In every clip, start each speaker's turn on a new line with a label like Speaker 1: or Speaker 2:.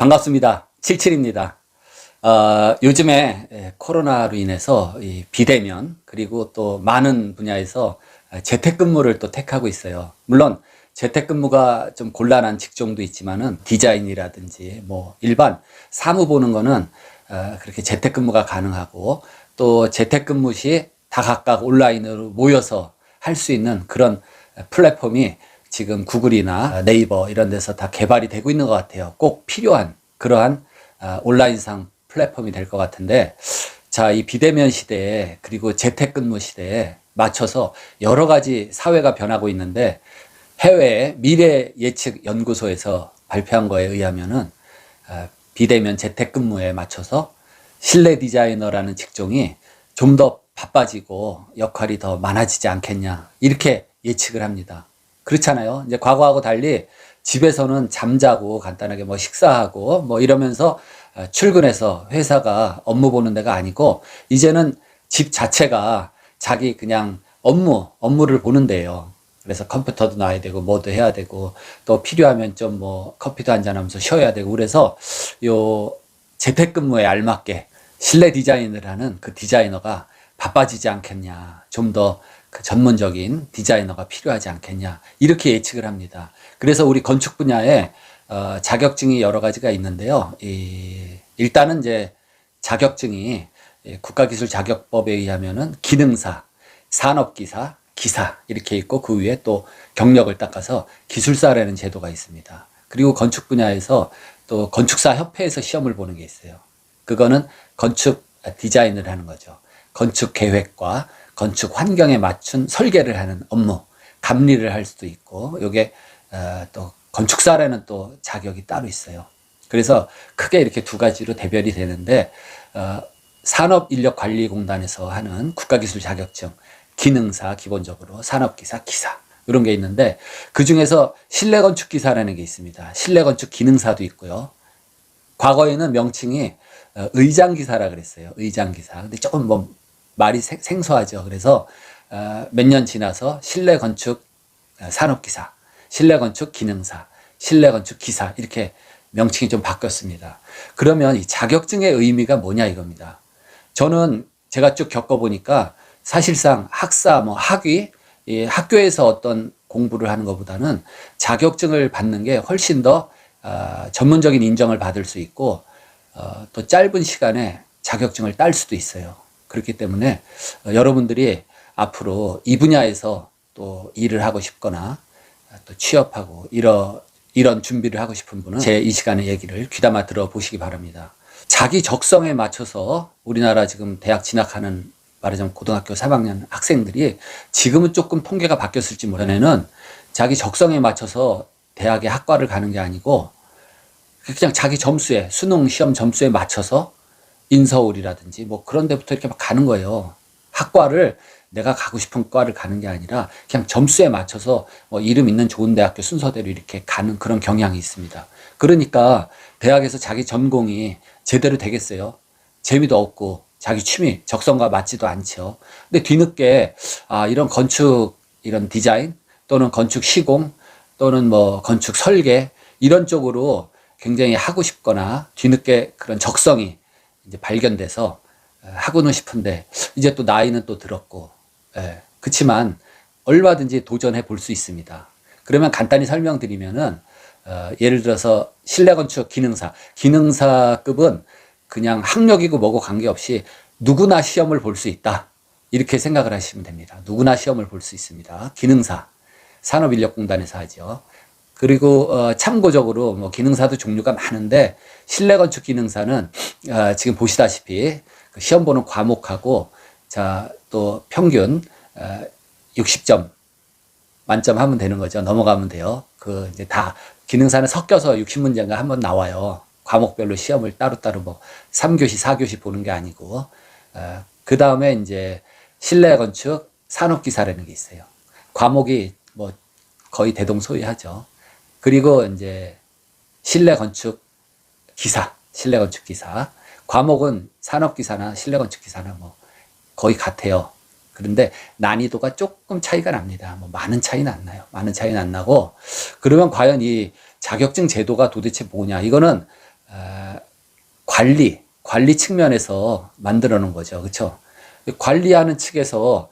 Speaker 1: 반갑습니다. 77입니다. 요즘에 코로나로 인해서 이 비대면 그리고 또 많은 분야에서 재택근무를 또 택하고 있어요. 물론 재택근무가 좀 곤란한 직종도 있지만은 디자인이라든지 뭐 일반 사무 보는 거는 그렇게 재택근무가 가능하고 또 재택근무 시 다 각각 온라인으로 모여서 할 수 있는 그런 플랫폼이 지금 구글이나 네이버 이런 데서 다 개발이 되고 있는 것 같아요. 꼭 필요한 그러한 온라인상 플랫폼이 될 것 같은데, 자, 이 비대면 시대에 그리고 재택근무 시대에 맞춰서 여러 가지 사회가 변하고 있는데, 해외의 미래 예측 연구소에서 발표한 거에 의하면은 비대면 재택근무에 맞춰서 실내 디자이너라는 직종이 좀 더 바빠지고 역할이 더 많아지지 않겠냐, 이렇게 예측을 합니다. 그렇잖아요. 이제 과거하고 달리 집에서는 잠자고 간단하게 뭐 식사하고 뭐 이러면서 출근해서 회사가 업무 보는 데가 아니고, 이제는 집 자체가 자기 그냥 업무를 보는 데예요. 그래서 컴퓨터도 놔야 되고 뭐도 해야 되고 또 필요하면 좀 뭐 커피도 한잔 하면서 쉬어야 되고, 그래서 요 재택근무에 알맞게 실내 디자인을 하는 그 디자이너가 바빠지지 않겠냐, 좀 더 그 전문적인 디자이너가 필요하지 않겠냐, 이렇게 예측을 합니다. 그래서 우리 건축 분야에 자격증이 여러 가지가 있는데요. 일단은 이제 자격증이 국가기술자격법에 의하면은 기능사, 산업기사, 기사 이렇게 있고, 그 위에 또 경력을 닦아서 기술사라는 제도가 있습니다. 그리고 건축 분야에서 또 건축사 협회에서 시험을 보는 게 있어요. 그거는 건축 디자인을 하는 거죠. 건축 계획과 건축 환경에 맞춘 설계를 하는 업무, 감리를 할 수도 있고, 요게 또 건축사라는 또 자격이 따로 있어요. 그래서 크게 이렇게 두 가지로 대별이 되는데, 산업인력관리공단에서 하는 국가기술 자격증, 기능사 기본적으로, 산업기사, 기사 이런 게 있는데, 그 중에서 실내건축기사라는 게 있습니다. 실내건축 기능사도 있고요. 과거에는 명칭이 의장기사라 그랬어요. 의장기사. 근데 조금 뭐 말이 생소하죠. 그래서 몇 년 지나서 실내건축 산업기사, 실내건축 기능사, 실내건축 기사, 이렇게 명칭이 좀 바뀌었습니다. 그러면 이 자격증의 의미가 뭐냐 이겁니다. 저는 제가 쭉 겪어보니까 사실상 학사, 뭐 학위, 이 학교에서 어떤 공부를 하는 것보다는 자격증을 받는 게 훨씬 더 전문적인 인정을 받을 수 있고, 또 짧은 시간에 자격증을 딸 수도 있어요. 그렇기 때문에 여러분들이 앞으로 이 분야에서 또 일을 하고 싶거나 또 취업하고 이런 준비를 하고 싶은 분은 제 이 시간의 얘기를 귀담아 들어보시기 바랍니다. 자기 적성에 맞춰서 우리나라 지금 대학 진학하는, 말하자면 고등학교 3학년 학생들이 지금은 조금 통계가 바뀌었을지 모르겠는, 자기 적성에 맞춰서 대학의 학과를 가는 게 아니고 그냥 자기 점수에, 수능 시험 점수에 맞춰서 인서울이라든지 뭐 그런 데부터 이렇게 막 가는 거예요. 학과를 내가 가고 싶은 과를 가는 게 아니라 그냥 점수에 맞춰서 뭐 이름 있는 좋은 대학교 순서대로 이렇게 가는 그런 경향이 있습니다. 그러니까 대학에서 자기 전공이 제대로 되겠어요? 재미도 없고 자기 취미, 적성과 맞지도 않죠. 근데 뒤늦게 이런 건축, 이런 디자인 또는 건축 시공 또는 뭐 건축 설계 이런 쪽으로 굉장히 하고 싶거나 뒤늦게 그런 적성이 이제 발견돼서 하고는 싶은데, 이제 또 나이는 또 들었고, 그렇지만 얼마든지 도전해 볼 수 있습니다. 그러면 간단히 설명드리면은, 예를 들어서 실내건축 기능사급은 그냥 학력이고 뭐고 관계없이 누구나 시험을 볼 수 있다, 이렇게 생각을 하시면 됩니다. 누구나 시험을 볼 수 있습니다. 기능사, 산업인력공단에서 하죠. 그리고 참고적으로 뭐 기능사도 종류가 많은데, 실내건축 기능사는 지금 보시다시피 그 시험 보는 과목하고 또 평균 60점 만점 하면 되는 거죠. 넘어가면 돼요. 그 이제 다 기능사는 섞여서 60문제가 한번 나와요. 과목별로 시험을 따로따로 뭐 3교시, 4교시 보는 게 아니고, 그 다음에 이제 실내건축 산업기사라는 게 있어요. 과목이 뭐 거의 대동소이하죠. 그리고 이제 실내건축 기사, 과목은 산업기사나 실내건축기사나 뭐 거의 같아요. 그런데 난이도가 조금 차이가 납니다. 뭐 많은 차이는 안 나요. 많은 차이는 안 나고, 그러면 과연 이 자격증 제도가 도대체 뭐냐? 이거는 관리 측면에서 만들어 놓은 거죠. 그렇죠? 관리하는 측에서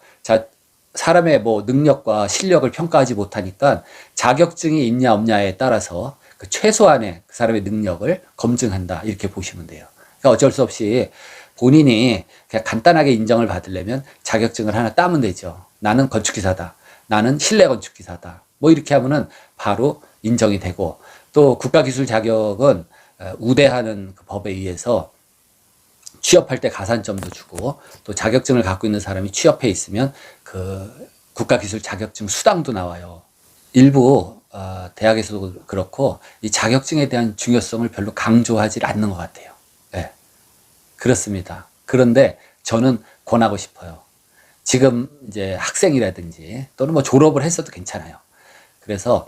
Speaker 1: 사람의 뭐 능력과 실력을 평가하지 못하니까 자격증이 있냐 없냐에 따라서 그 최소한의 그 사람의 능력을 검증한다. 이렇게 보시면 돼요. 그러니까 어쩔 수 없이 본인이 그냥 간단하게 인정을 받으려면 자격증을 하나 따면 되죠. 나는 건축기사다. 나는 실내건축기사다. 뭐 이렇게 하면은 바로 인정이 되고, 또 국가기술 자격은 우대하는 그 법에 의해서 취업할 때 가산점도 주고, 또 자격증을 갖고 있는 사람이 취업해 있으면 그 국가기술 자격증 수당도 나와요. 일부 대학에서도 그렇고 이 자격증에 대한 중요성을 별로 강조하지 않는 것 같아요. 네, 그렇습니다. 그런데 저는 권하고 싶어요. 지금 이제 학생이라든지 또는 뭐 졸업을 했어도 괜찮아요. 그래서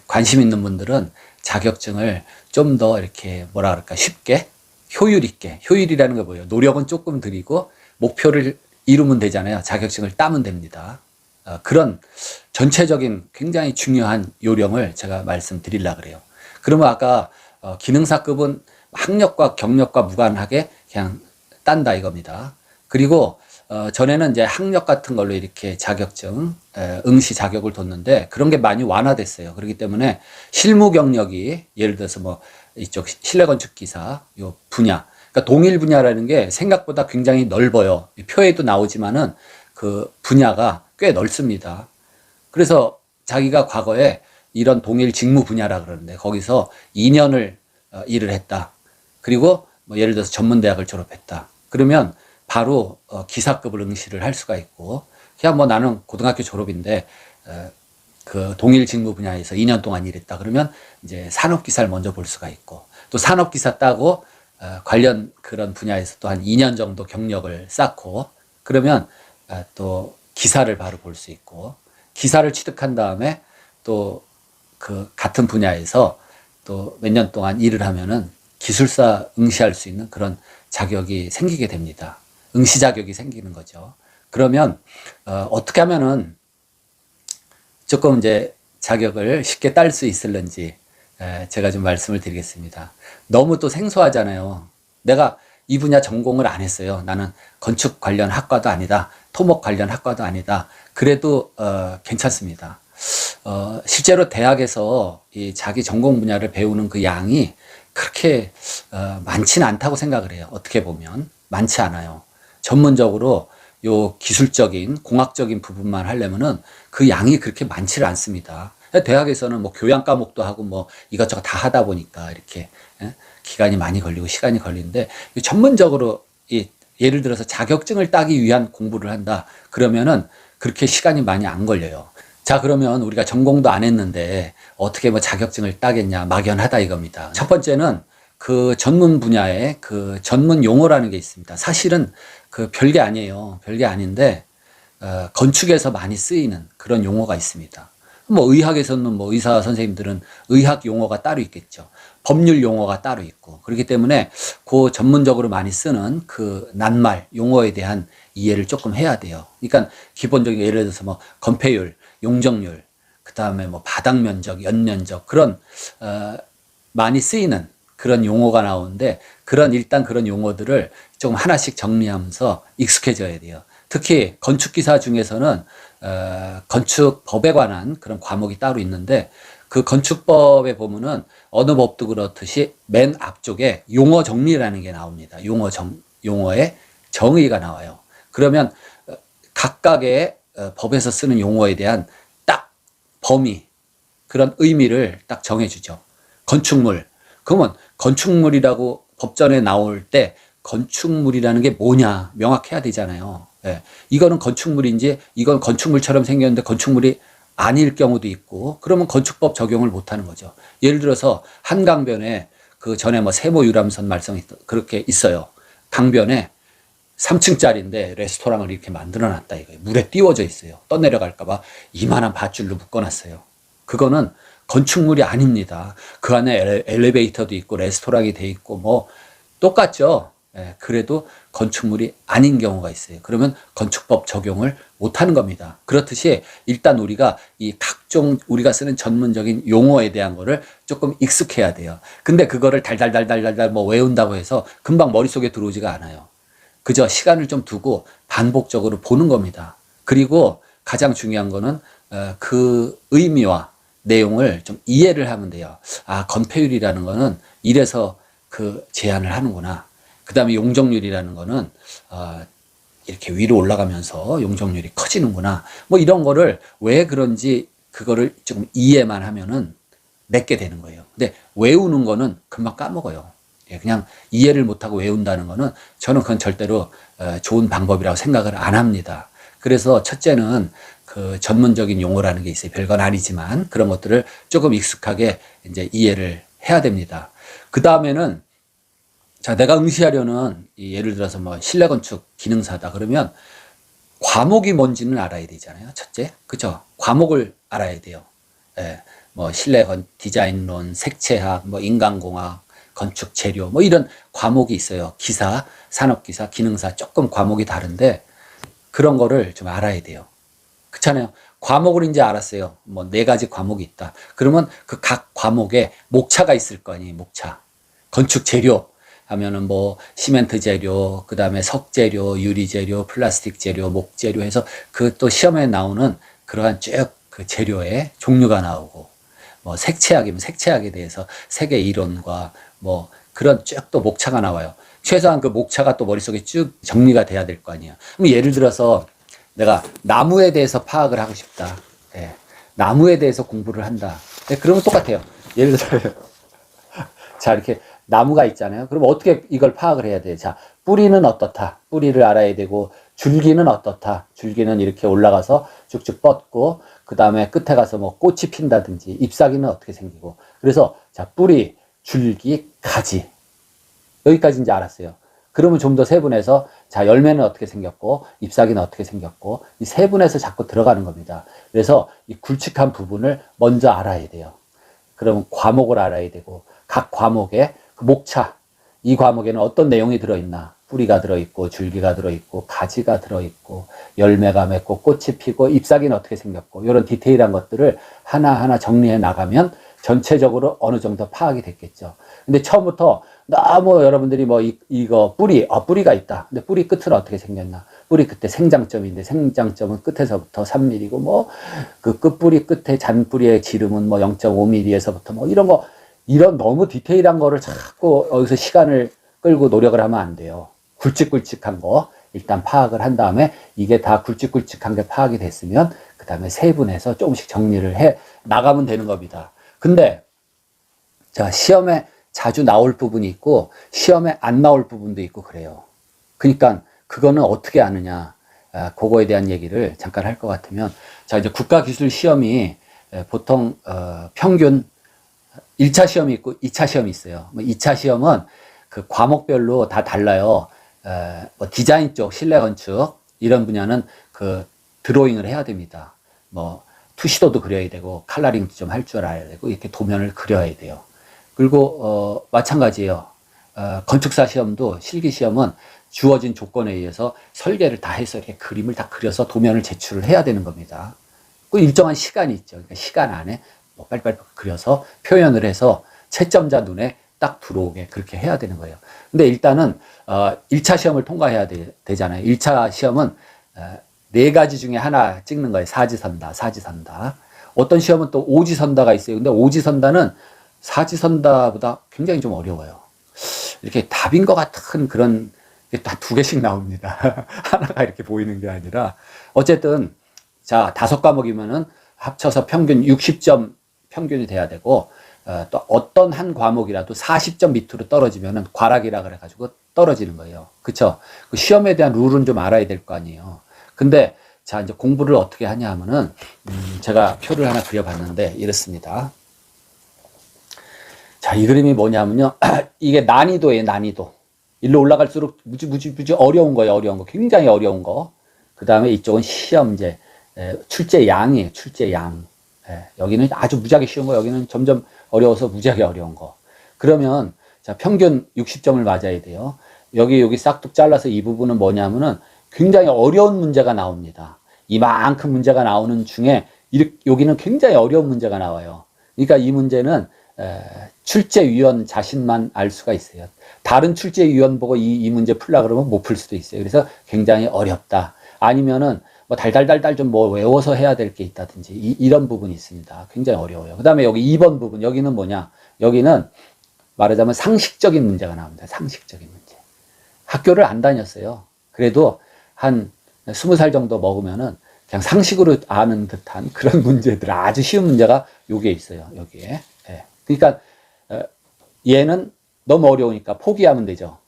Speaker 1: 관심 있는 분들은 자격증을 좀 더 이렇게 뭐라 그럴까 쉽게 효율 있게, 효율이라는 게 뭐예요? 노력은 조금 들이고 목표를 이루면 되잖아요. 자격증을 따면 됩니다. 그런 전체적인 굉장히 중요한 요령을 제가 말씀드리려고 그래요. 그러면 아까 기능사급은 학력과 경력과 무관하게 그냥 딴다 이겁니다. 그리고 전에는 이제 학력 같은 걸로 이렇게 자격증, 응시 자격을 뒀는데 그런 게 많이 완화됐어요. 그렇기 때문에 실무 경력이 예를 들어서 뭐 이쪽 실내건축기사 요 분야, 그러니까 동일 분야라는 게 생각보다 굉장히 넓어요. 표에도 나오지만은 그 분야가 꽤 넓습니다. 그래서 자기가 과거에 이런 동일 직무 분야라 그러는데 거기서 2년을 일을 했다. 그리고 뭐 예를 들어서 전문대학을 졸업했다. 그러면 바로 기사급을 응시를 할 수가 있고, 그냥 뭐 나는 고등학교 졸업인데 그 동일 직무 분야에서 2년 동안 일했다. 그러면 이제 산업기사를 먼저 볼 수가 있고, 또 산업기사 따고 관련 그런 분야에서 또 한 2년 정도 경력을 쌓고, 그러면 또 기사를 바로 볼 수 있고, 기사를 취득한 다음에 또 그 같은 분야에서 또 몇 년 동안 일을 하면은 기술사 응시할 수 있는 그런 자격이 생기게 됩니다. 응시 자격이 생기는 거죠. 그러면 어떻게 하면은 조금 이제 자격을 쉽게 딸 수 있을런지 제가 좀 말씀을 드리겠습니다. 너무 또 생소하잖아요. 내가 이 분야 전공을 안 했어요. 나는 건축 관련 학과도 아니다. 토목 관련 학과도 아니다. 그래도 괜찮습니다. 실제로 대학에서 이 자기 전공 분야를 배우는 그 양이 그렇게 많지는 않다고 생각을 해요. 어떻게 보면 많지 않아요. 전문적으로 요 기술적인 공학적인 부분만 하려면은 그 양이 그렇게 많지를 않습니다. 대학에서는 뭐 교양 과목도 하고 뭐 이것저것 다 하다 보니까 이렇게 기간이 많이 걸리고 시간이 걸리는데, 전문적으로 예를 들어서 자격증을 따기 위한 공부를 한다 그러면은 그렇게 시간이 많이 안 걸려요. 자, 그러면 우리가 전공도 안 했는데 어떻게 뭐 자격증을 따겠냐, 막연하다 이겁니다. 첫 번째는 그 전문 분야에 그 전문 용어라는 게 있습니다. 사실은 그 별게 아니에요. 별게 아닌데 건축에서 많이 쓰이는 그런 용어가 있습니다. 뭐 의학에서는 뭐 의사 선생님들은 의학 용어가 따로 있겠죠. 법률 용어가 따로 있고, 그렇기 때문에 그 전문적으로 많이 쓰는 그 낱말 용어에 대한 이해를 조금 해야 돼요. 그러니까 기본적인 예를 들어서 뭐 건폐율, 용적률, 그 다음에 뭐 바닥 면적, 연면적, 그런 많이 쓰이는 그런 용어가 나오는데, 일단 그런 용어들을 좀 하나씩 정리하면서 익숙해져야 돼요. 특히 건축기사 중에서는 건축법에 관한 그런 과목이 따로 있는데, 그 건축법에 보면은 어느 법도 그렇듯이 맨 앞쪽에 용어 정리라는 게 나옵니다. 용어의 정의가 나와요. 그러면 각각의 법에서 쓰는 용어에 대한 딱 범위, 그런 의미를 딱 정해주죠. 건축물. 그러면 건축물이라고 법전에 나올 때 건축물이라는 게 뭐냐 명확해야 되잖아요. 예. 이거는 건축물인지, 이건 건축물처럼 생겼는데 건축물이 아닐 경우도 있고, 그러면 건축법 적용을 못 하는 거죠. 예를 들어서 한강변에 그 전에 뭐 세모 유람선 말썽이 그렇게 있어요. 강변에 3층짜리인데 레스토랑을 이렇게 만들어 놨다 이거예요. 물에 띄워져 있어요. 떠내려갈까봐 이만한 밧줄로 묶어놨어요. 그거는 건축물이 아닙니다. 그 안에 엘리베이터도 있고 레스토랑이 돼 있고 뭐 똑같죠. 그래도 건축물이 아닌 경우가 있어요. 그러면 건축법 적용을 못하는 겁니다. 그렇듯이 일단 우리가 이 각종 우리가 쓰는 전문적인 용어에 대한 거를 조금 익숙해야 돼요. 근데 그거를 달달달달달달 뭐 외운다고 해서 금방 머릿속에 들어오지가 않아요. 그저 시간을 좀 두고 반복적으로 보는 겁니다. 그리고 가장 중요한 거는 그 의미와 내용을 좀 이해를 하면 돼요. 아, 건폐율이라는 거는 이래서 그 제한을 하는구나. 그 다음에 용적률이라는 거는 이렇게 위로 올라가면서 용적률이 커지는구나. 뭐 이런 거를 왜 그런지 그거를 조금 이해만 하면은 내게 되는 거예요. 근데 외우는 거는 금방 까먹어요. 그냥 이해를 못하고 외운다는 거는 저는 그건 절대로 좋은 방법이라고 생각을 안 합니다. 그래서 첫째는 그 전문적인 용어라는 게 있어요. 별건 아니지만 그런 것들을 조금 익숙하게 이제 이해를 해야 됩니다. 그 다음에는 자, 내가 응시하려는 예를 들어서 뭐 실내 건축 기능사다 그러면 과목이 뭔지는 알아야 되잖아요. 첫째, 그죠? 과목을 알아야 돼요. 뭐 실내 디자인론, 색채학, 뭐 인간공학, 건축 재료 뭐 이런 과목이 있어요. 기사, 산업기사, 기능사 조금 과목이 다른데 그런 거를 좀 알아야 돼요. 그렇잖아요. 과목을 이제 알았어요. 뭐 4가지 과목이 있다. 그러면 그 각 과목에 목차가 있을 거 아니에요. 목차. 건축 재료 하면은 뭐 시멘트 재료, 그 다음에 석 재료, 유리 재료, 플라스틱 재료, 목 재료 해서 그 또 시험에 나오는 그러한 쭉 그 재료의 종류가 나오고 뭐 색채학이면 색채학에 대해서 색의 이론과 뭐 그런 쭉 또 목차가 나와요. 최소한 그 목차가 또 머릿속에 쭉 정리가 돼야 될 거 아니에요. 그럼 예를 들어서 내가 나무에 대해서 파악을 하고 싶다. 나무에 대해서 공부를 한다. 그러면 똑같아요. 예를 들어서 자 이렇게 나무가 있잖아요. 그럼 어떻게 이걸 파악을 해야 돼요? 자, 뿌리는 어떻다. 뿌리를 알아야 되고 줄기는 어떻다. 줄기는 이렇게 올라가서 쭉쭉 뻗고 그 다음에 끝에 가서 뭐 꽃이 핀다든지 잎사귀는 어떻게 생기고 그래서 자 뿌리, 줄기, 가지 여기까지 이제 알았어요. 그러면 좀 더 세분해서 자 열매는 어떻게 생겼고 잎사귀는 어떻게 생겼고 이 세분해서 자꾸 들어가는 겁니다. 그래서 이 굵직한 부분을 먼저 알아야 돼요. 그러면 과목을 알아야 되고 각 과목의 그 목차 이 과목에는 어떤 내용이 들어있나 뿌리가 들어있고 줄기가 들어있고 가지가 들어있고 열매가 맺고 꽃이 피고 잎사귀는 어떻게 생겼고 이런 디테일한 것들을 하나하나 정리해 나가면 전체적으로 어느 정도 파악이 됐겠죠. 근데 처음부터 너무 여러분들이 뭐 이거 뿌리가 있다. 근데 뿌리 끝은 어떻게 생겼나? 뿌리 끝에 생장점인데 생장점은 끝에서부터 3mm고 뭐 그 끝뿌리 끝에 잔뿌리의 지름은 뭐 0.5mm에서부터 뭐 이런 너무 디테일한 거를 자꾸 여기서 시간을 끌고 노력을 하면 안 돼요. 굵직굵직한 거 일단 파악을 한 다음에 이게 다 굵직굵직한 게 파악이 됐으면 그 다음에 세분해서 조금씩 정리를 해 나가면 되는 겁니다. 근데 자 시험에 자주 나올 부분이 있고 시험에 안 나올 부분도 있고 그래요. 그러니까 그거는 어떻게 아느냐 그거에 대한 얘기를 잠깐 할 것 같으면 자 이제 국가기술 시험이 보통 평균 1차 시험이 있고 2차 시험이 있어요. 2차 시험은 그 과목별로 다 달라요. 뭐 디자인 쪽, 실내 건축 이런 분야는 그 드로잉을 해야 됩니다. 뭐 투시도도 그려야 되고 칼라링도 좀 할 줄 알아야 되고 이렇게 도면을 그려야 돼요. 그리고 마찬가지예요. 건축사 시험도 실기 시험은 주어진 조건에 의해서 설계를 다 해서 이렇게 그림을 다 그려서 도면을 제출을 해야 되는 겁니다. 그 일정한 시간이 있죠. 그러니까 시간 안에 뭐 빨리빨리 그려서 표현을 해서 채점자 눈에 딱 들어오게 그렇게 해야 되는 거예요. 근데 일단은 1차 시험을 통과해야 되잖아요. 1차 시험은 4가지 중에 하나 찍는 거예요. 사지선다, 사지선다. 어떤 시험은 또 오지선다가 있어요. 근데 오지선다는 사지선다보다 굉장히 좀 어려워요. 이렇게 답인 것 같은 그런 다 2개씩 나옵니다. 하나가 이렇게 보이는 게 아니라 어쨌든 자 5과목이면은 합쳐서 평균 60점 평균이 돼야 되고 또 어떤 한 과목이라도 40점 밑으로 떨어지면은 과락이라 그래가지고 떨어지는 거예요. 그쵸? 그 시험에 대한 룰은 좀 알아야 될 거 아니에요. 근데 자 이제 공부를 어떻게 하냐 하면은 제가 표를 하나 그려봤는데 이렇습니다. 자, 이 그림이 뭐냐면요. 이게 난이도예요, 난이도. 일로 올라갈수록 무지 어려운 거예요, 어려운 거. 굉장히 어려운 거. 그 다음에 이쪽은 시험제, 출제 양이에요, 출제 양. 여기는 아주 무지하게 쉬운 거, 여기는 점점 어려워서 무지하게 어려운 거. 그러면, 자, 평균 60점을 맞아야 돼요. 여기 싹둑 잘라서 이 부분은 뭐냐면은 굉장히 어려운 문제가 나옵니다. 이만큼 문제가 나오는 중에 여기는 굉장히 어려운 문제가 나와요. 그러니까 이 문제는 출제위원 자신만 알 수가 있어요. 다른 출제위원 보고 이 문제 풀라 그러면 못 풀 수도 있어요. 그래서 굉장히 어렵다. 아니면은 뭐 달달달달 좀 뭐 외워서 해야 될 게 있다든지 이런 부분이 있습니다. 굉장히 어려워요. 그 다음에 여기 2번 부분, 여기는 뭐냐? 여기는 말하자면 상식적인 문제가 나옵니다. 상식적인 문제. 학교를 안 다녔어요. 그래도 한 20살 정도 먹으면은 그냥 상식으로 아는 듯한 그런 문제들, 아주 쉬운 문제가 여기에 있어요. 여기에. 예. 그러니까 얘는 너무 어려우니까 포기하면 되죠.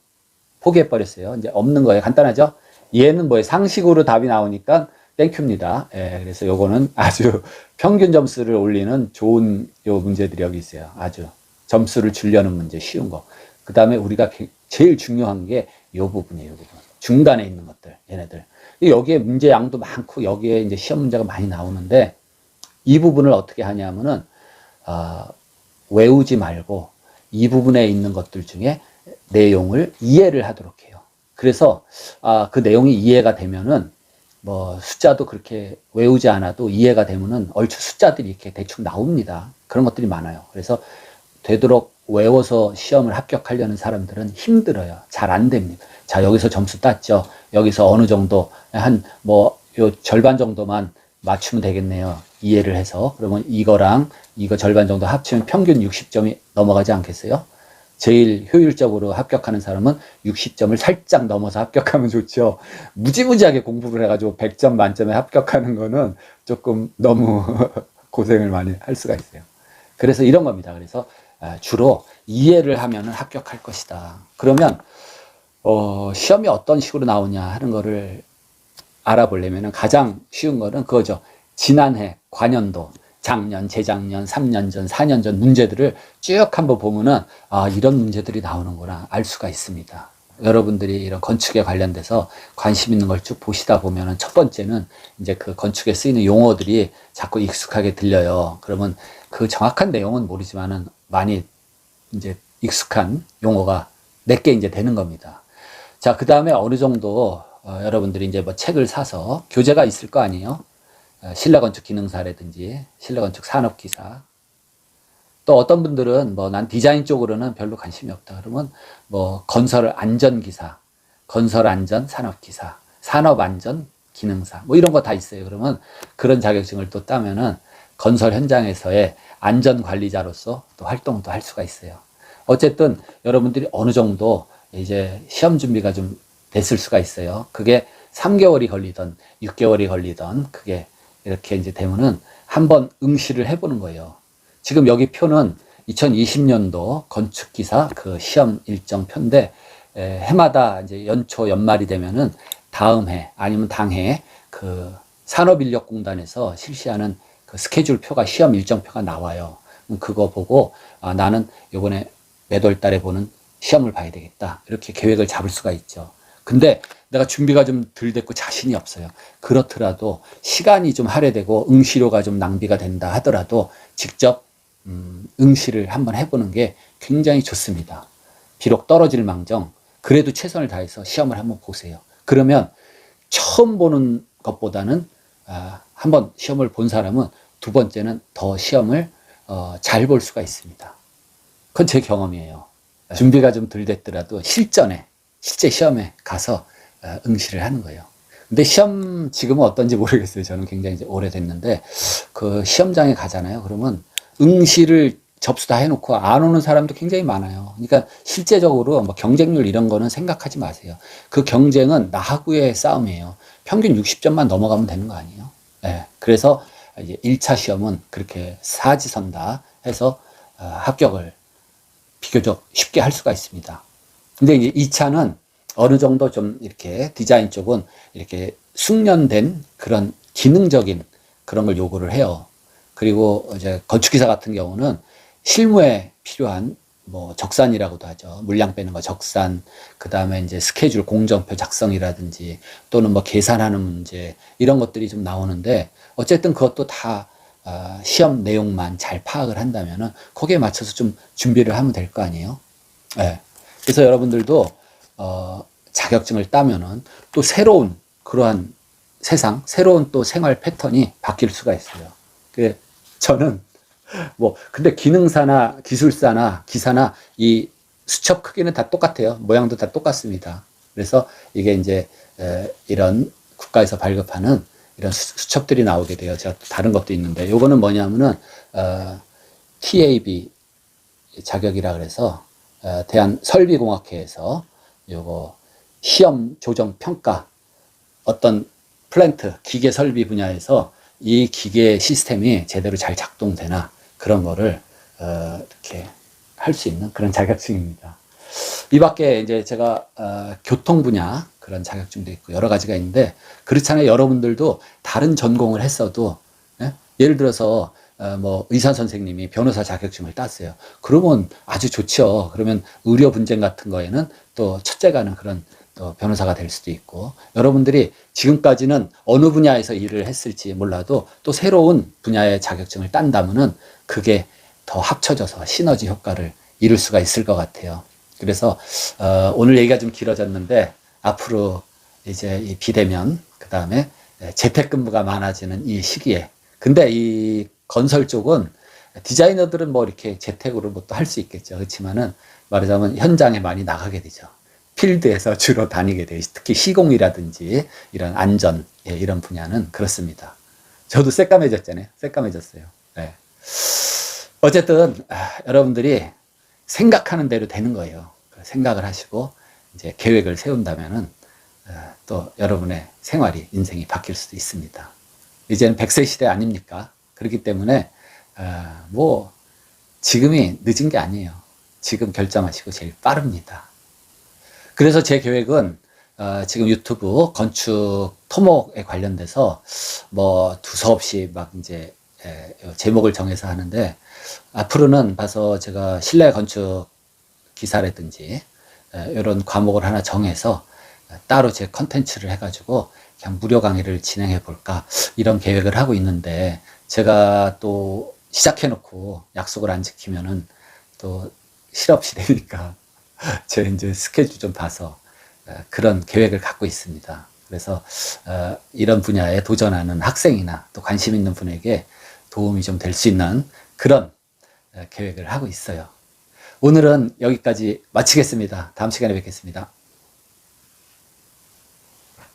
Speaker 1: 포기해버렸어요. 이제 없는 거예요. 간단하죠? 얘는 뭐예요? 상식으로 답이 나오니까 땡큐입니다. 예, 그래서 요거는 아주 평균 점수를 올리는 좋은 요 문제들이 여기 있어요. 아주 점수를 주려는 문제, 쉬운 거. 그 다음에 우리가 제일 중요한 게 요 부분이에요. 요 부분. 중간에 있는 것들, 얘네들. 여기에 문제 양도 많고 여기에 이제 시험 문제가 많이 나오는데 이 부분을 어떻게 하냐면은 외우지 말고 이 부분에 있는 것들 중에 내용을 이해를 하도록 해요. 그래서 그 내용이 이해가 되면은 뭐 숫자도 그렇게 외우지 않아도 이해가 되면은 얼추 숫자들이 이렇게 대충 나옵니다. 그런 것들이 많아요. 그래서 되도록 외워서 시험을 합격하려는 사람들은 힘들어요. 잘 안 됩니다. 자, 여기서 점수 땄죠. 여기서 어느 정도 한 뭐 요 절반 정도만 맞추면 되겠네요. 이해를 해서. 그러면 이거랑 이거 절반 정도 합치면 평균 60점이 넘어가지 않겠어요? 제일 효율적으로 합격하는 사람은 60점을 살짝 넘어서 합격하면 좋죠. 무지무지하게 공부를 해가지고 100점 만점에 합격하는 거는 조금 너무 고생을 많이 할 수가 있어요. 그래서 이런 겁니다. 그래서 주로 이해를 하면 합격할 것이다. 그러면 시험이 어떤 식으로 나오냐 하는 거를 알아보려면 가장 쉬운 거는 그거죠. 지난해, 관연도, 작년, 재작년, 3년 전, 4년 전 문제들을 쭉 한번 보면은 이런 문제들이 나오는구나 알 수가 있습니다. 여러분들이 이런 건축에 관련돼서 관심 있는 걸 쭉 보시다 보면은 첫 번째는 이제 그 건축에 쓰이는 용어들이 자꾸 익숙하게 들려요. 그러면 그 정확한 내용은 모르지만은 많이 이제 익숙한 용어가 몇 개 이제 되는 겁니다. 자, 그 다음에 어느 정도 여러분들이 이제 뭐 책을 사서 교재가 있을 거 아니에요? 실내건축 기능사라든지 실내건축 산업기사. 또 어떤 분들은 뭐 난 디자인 쪽으로는 별로 관심이 없다. 그러면 뭐 건설 안전기사, 건설 안전 산업기사, 산업 안전 기능사 뭐 이런 거 다 있어요. 그러면 그런 자격증을 또 따면은 건설 현장에서의 안전관리자로서 또 활동도 할 수가 있어요. 어쨌든 여러분들이 어느 정도 이제 시험 준비가 좀 됐을 수가 있어요. 그게 3개월이 걸리던 6개월이 걸리던 그게 이렇게 이제 되면은 한번 응시를 해보는 거예요. 지금 여기 표는 2020년도 건축기사 그 시험 일정 표인데 해마다 이제 연초 연말이 되면은 다음 해 아니면 당해 그 산업인력공단에서 실시하는 그 스케줄 표가 시험 일정표가 나와요. 그거 보고 나는 요번에 몇 월 달에 보는 시험을 봐야 되겠다. 이렇게 계획을 잡을 수가 있죠. 근데 내가 준비가 좀 덜 됐고 자신이 없어요. 그렇더라도 시간이 좀 할애되고 응시료가 좀 낭비가 된다 하더라도 직접 응시를 한번 해보는 게 굉장히 좋습니다. 비록 떨어질 망정 그래도 최선을 다해서 시험을 한번 보세요. 그러면 처음 보는 것보다는 한번 시험을 본 사람은 두 번째는 더 시험을 잘 볼 수가 있습니다. 그건 제 경험이에요. 준비가 좀 덜 됐더라도 실제 시험에 가서 응시를 하는 거예요. 근데 시험 지금은 어떤지 모르겠어요. 저는 굉장히 이제 오래됐는데 그 시험장에 가잖아요. 그러면 응시를 접수 다 해놓고 안 오는 사람도 굉장히 많아요. 그러니까 실제적으로 뭐 경쟁률 이런 거는 생각하지 마세요. 그 경쟁은 나하고의 싸움이에요. 평균 60점만 넘어가면 되는 거 아니에요? 네. 그래서 이제 1차 시험은 그렇게 사지선다 해서 합격을 비교적 쉽게 할 수가 있습니다. 근데 이제 2차는 어느 정도 좀 이렇게 디자인 쪽은 이렇게 숙련된 그런 기능적인 그런 걸 요구를 해요. 그리고 이제 건축기사 같은 경우는 실무에 필요한 뭐 적산이라고도 하죠. 물량 빼는 거 적산, 그 다음에 이제 스케줄 공정표 작성이라든지 또는 뭐 계산하는 문제 이런 것들이 좀 나오는데 어쨌든 그것도 다 시험 내용만 잘 파악을 한다면은 거기에 맞춰서 좀 준비를 하면 될 거 아니에요. 네. 그래서 여러분들도 자격증을 따면은 또 새로운 그러한 세상, 새로운 또 생활 패턴이 바뀔 수가 있어요. 그 저는 뭐 근데 기능사나 기술사나 기사나 이 수첩 크기는 다 똑같아요. 모양도 다 똑같습니다. 그래서 이게 이제 이런 국가에서 발급하는 이런 수첩들이 나오게 돼요. 제가 다른 것도 있는데 요거는 뭐냐면은 TAB 자격이라 그래서 대한설비공학회에서 요거 시험 조정 평가 어떤 플랜트 기계 설비 분야에서 이 기계 시스템이 제대로 잘 작동되나 그런 거를 이렇게 할 수 있는 그런 자격증입니다. 이 밖에 이제 제가 교통 분야 그런 자격증도 있고 여러 가지가 있는데 그렇잖아요. 여러분들도 다른 전공을 했어도 예를 들어서 뭐 의사 선생님이 변호사 자격증을 땄어요. 그러면 아주 좋죠. 그러면 의료 분쟁 같은 거에는 또 첫째 가는 그런 또 변호사가 될 수도 있고 여러분들이 지금까지는 어느 분야에서 일을 했을지 몰라도 또 새로운 분야의 자격증을 딴다면은 그게 더 합쳐져서 시너지 효과를 이룰 수가 있을 것 같아요. 그래서 오늘 얘기가 좀 길어졌는데 앞으로 이제 이 비대면 그다음에 재택근무가 많아지는 이 시기에 근데 이 건설 쪽은 디자이너들은 뭐 이렇게 재택으로 뭐 또 할 수 있겠죠. 그렇지만은 말하자면 현장에 많이 나가게 되죠. 필드에서 주로 다니게 돼요. 특히 시공이라든지 이런 안전 이런 분야는 그렇습니다. 저도 새까매졌잖아요. 새까매졌어요. 네. 어쨌든 여러분들이 생각하는 대로 되는 거예요. 생각을 하시고 이제 계획을 세운다면은 또 여러분의 생활이 인생이 바뀔 수도 있습니다. 이제는 100세 시대 아닙니까? 그렇기 때문에 뭐 지금이 늦은 게 아니에요. 지금 결정하시고 제일 빠릅니다. 그래서 제 계획은 지금 유튜브 건축 토목에 관련돼서 뭐 두서없이 막 이제 제목을 정해서 하는데 앞으로는 봐서 제가 실내 건축 기사라든지 이런 과목을 하나 정해서 따로 제 컨텐츠를 해가지고 그냥 무료 강의를 진행해 볼까 이런 계획을 하고 있는데 제가 또 시작해놓고 약속을 안 지키면은 또 실없이 되니까 제 이제 스케줄 좀 봐서 그런 계획을 갖고 있습니다. 그래서 이런 분야에 도전하는 학생이나 또 관심 있는 분에게 도움이 좀 될 수 있는 그런 계획을 하고 있어요. 오늘은 여기까지 마치겠습니다. 다음 시간에 뵙겠습니다.